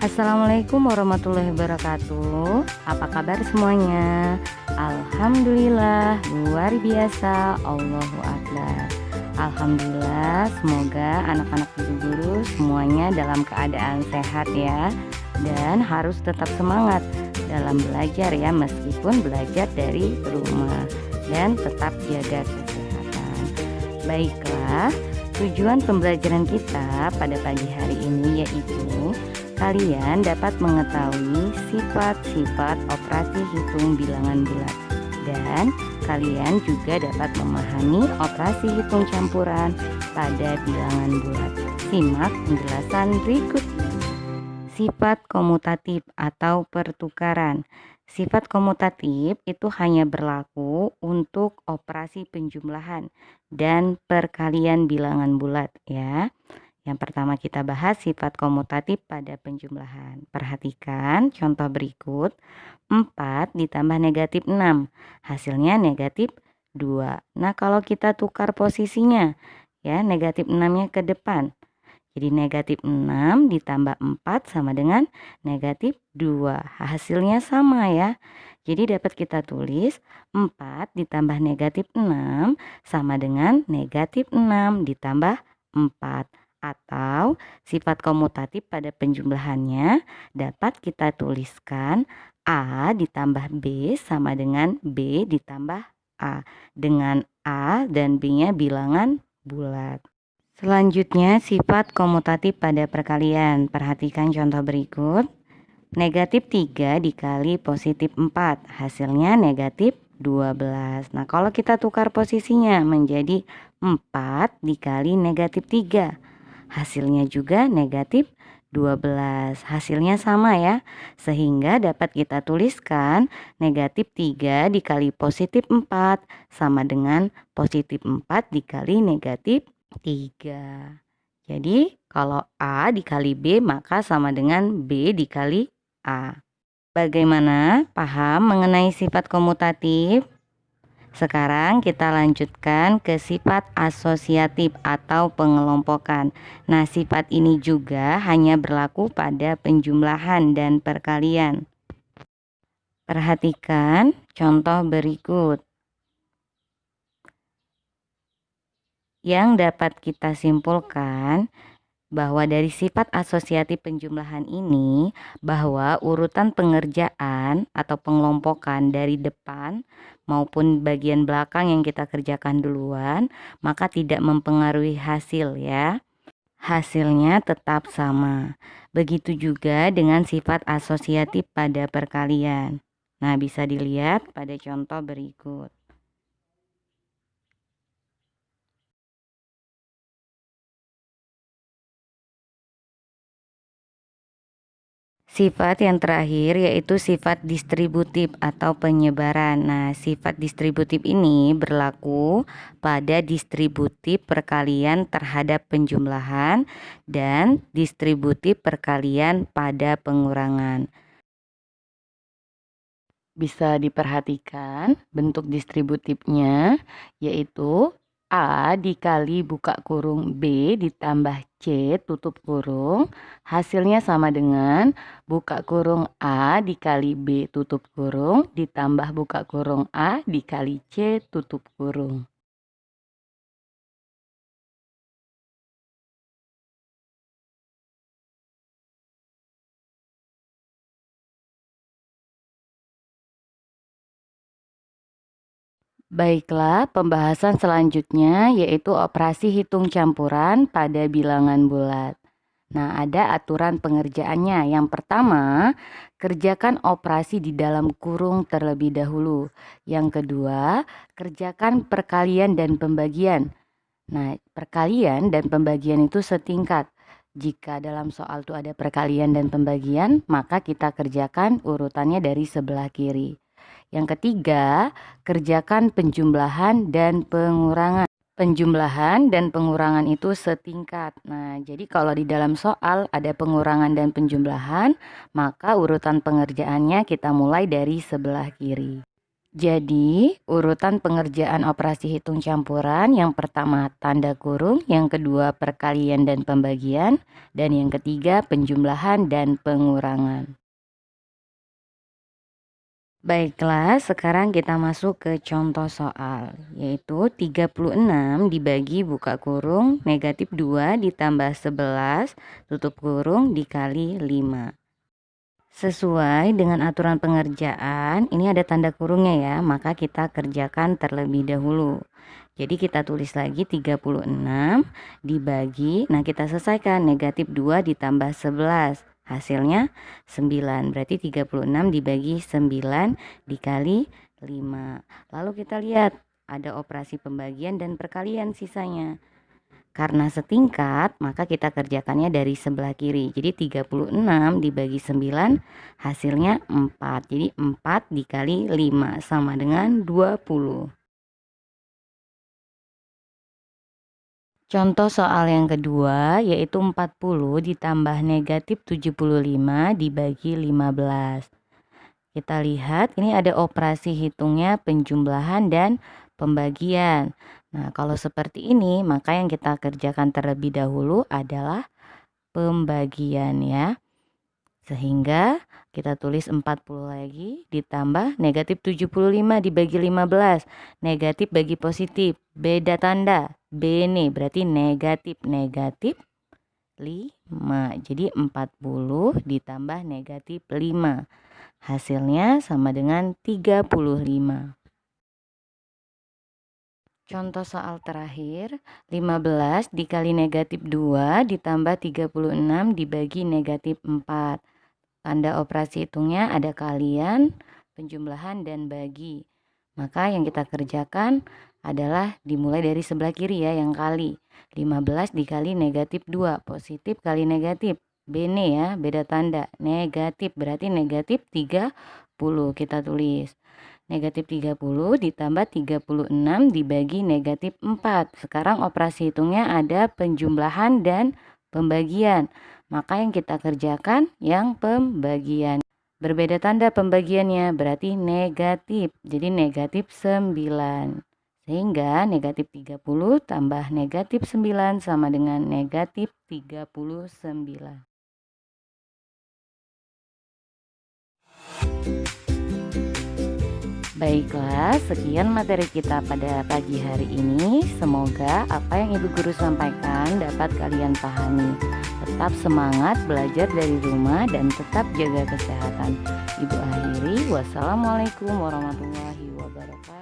Assalamualaikum warahmatullahi wabarakatuh. Apa kabar semuanya? Alhamdulillah, luar biasa, Allahu Akbar. Alhamdulillah, semoga anak-anak ibu guru semuanya dalam keadaan sehat ya. Dan harus tetap semangat dalam belajar ya, meskipun belajar dari rumah. Dan tetap jaga kesehatan. Baiklah, tujuan pembelajaran kita pada pagi hari ini yaitu kalian dapat mengetahui sifat-sifat operasi hitung bilangan bulat dan kalian juga dapat memahami operasi hitung campuran pada bilangan bulat. Simak penjelasan berikut. Sifat komutatif atau pertukaran. Sifat komutatif itu hanya berlaku untuk operasi penjumlahan dan perkalian bilangan bulat ya. Yang pertama kita bahas sifat komutatif pada penjumlahan. Perhatikan contoh berikut. 4 ditambah negatif 6. Hasilnya negatif 2. Nah kalau kita tukar posisinya ya, negatif 6-nya ke depan. Jadi negatif 6 ditambah 4 sama dengan negatif 2. Hasilnya sama ya. Jadi dapat kita tulis 4 ditambah negatif 6 sama dengan negatif 6 ditambah 4. Atau sifat komutatif pada penjumlahannya dapat kita tuliskan A ditambah B sama dengan B ditambah A. Dengan A dan B-nya bilangan bulat. Selanjutnya sifat komutatif pada perkalian. Perhatikan contoh berikut. Negatif 3 dikali positif 4. Hasilnya negatif 12. Nah kalau kita tukar posisinya menjadi 4 dikali negatif 3. Hasilnya juga negatif 12. Hasilnya sama ya. Sehingga dapat kita tuliskan negatif 3 dikali positif 4 sama dengan positif 4 dikali negatif 3. Jadi kalau A dikali B maka sama dengan B dikali A. Bagaimana? Paham mengenai sifat komutatif? Sekarang kita lanjutkan ke sifat asosiatif atau pengelompokan. Nah, sifat ini juga hanya berlaku pada penjumlahan dan perkalian. Perhatikan contoh berikut. Yang dapat kita simpulkan bahwa dari sifat asosiatif penjumlahan ini bahwa urutan pengerjaan atau pengelompokan dari depan maupun bagian belakang yang kita kerjakan duluan maka tidak mempengaruhi hasil ya. Hasilnya tetap sama. Begitu juga dengan sifat asosiatif pada perkalian. Nah, bisa dilihat pada contoh berikut. Sifat yang terakhir yaitu sifat distributif atau penyebaran. Nah, sifat distributif ini berlaku pada distributif perkalian terhadap penjumlahan dan distributif perkalian pada pengurangan. Bisa diperhatikan bentuk distributifnya yaitu A dikali buka kurung B ditambah C tutup kurung. Hasilnya sama dengan buka kurung A dikali B tutup kurung ditambah buka kurung A dikali C tutup kurung. Baiklah, pembahasan selanjutnya yaitu operasi hitung campuran pada bilangan bulat. Nah, ada aturan pengerjaannya. Yang pertama, kerjakan operasi di dalam kurung terlebih dahulu. Yang kedua, kerjakan perkalian dan pembagian. Nah, perkalian dan pembagian itu setingkat. Jika dalam soal itu ada perkalian dan pembagian, maka kita kerjakan urutannya dari sebelah kiri. Yang ketiga, kerjakan penjumlahan dan pengurangan. Penjumlahan dan pengurangan itu setingkat. Nah, jadi kalau di dalam soal ada pengurangan dan penjumlahan, maka urutan pengerjaannya kita mulai dari sebelah kiri. Jadi, urutan pengerjaan operasi hitung campuran yang pertama tanda kurung, yang kedua perkalian dan pembagian, dan yang ketiga penjumlahan dan pengurangan. Baiklah, sekarang kita masuk ke contoh soal, yaitu 36 dibagi buka kurung negatif 2 ditambah 11 tutup kurung dikali 5. Sesuai dengan aturan pengerjaan, ini ada tanda kurungnya ya, maka kita kerjakan terlebih dahulu. Jadi kita tulis lagi 36 dibagi, nah kita selesaikan negatif 2 ditambah 11. Hasilnya 9, berarti 36 dibagi 9 dikali 5. Lalu kita lihat ada operasi pembagian dan perkalian sisanya. Karena setingkat, maka kita kerjakannya dari sebelah kiri. Jadi 36 dibagi 9 hasilnya 4. Jadi 4 dikali 5 sama dengan 20. Contoh soal yang kedua yaitu 40 ditambah negatif 75 dibagi 15. Kita lihat ini ada operasi hitungnya penjumlahan dan pembagian. Nah, kalau seperti ini maka yang kita kerjakan terlebih dahulu adalah pembagian ya. Sehingga kita tulis 40 lagi ditambah negatif 75 dibagi 15. Negatif bagi positif, beda tanda. Bene berarti negatif 5. Jadi 40 ditambah negatif 5. Hasilnya sama dengan 35. Contoh soal terakhir, 15 dikali negatif 2 ditambah 36 dibagi negatif 4. Tanda operasi hitungnya ada kalian, penjumlahan, dan bagi. Maka yang kita kerjakan adalah dimulai dari sebelah kiri ya, yang kali. 15 dikali negatif 2, positif kali negatif. Bene ya, beda tanda. Negatif berarti negatif 30, kita tulis. Negatif 30 ditambah 36 dibagi negatif 4. Sekarang operasi hitungnya ada penjumlahan dan pembagian. Maka yang kita kerjakan yang pembagian. Berbeda tanda pembagiannya berarti negatif. Jadi negatif 9. Sehingga negatif 30 tambah negatif 9 sama dengan negatif 39. Baiklah, sekian materi kita pada pagi hari ini. Semoga apa yang Ibu Guru sampaikan dapat kalian pahami. Tetap semangat belajar dari rumah dan tetap jaga kesehatan. Ibu akhiri, wassalamualaikum warahmatullahi wabarakatuh.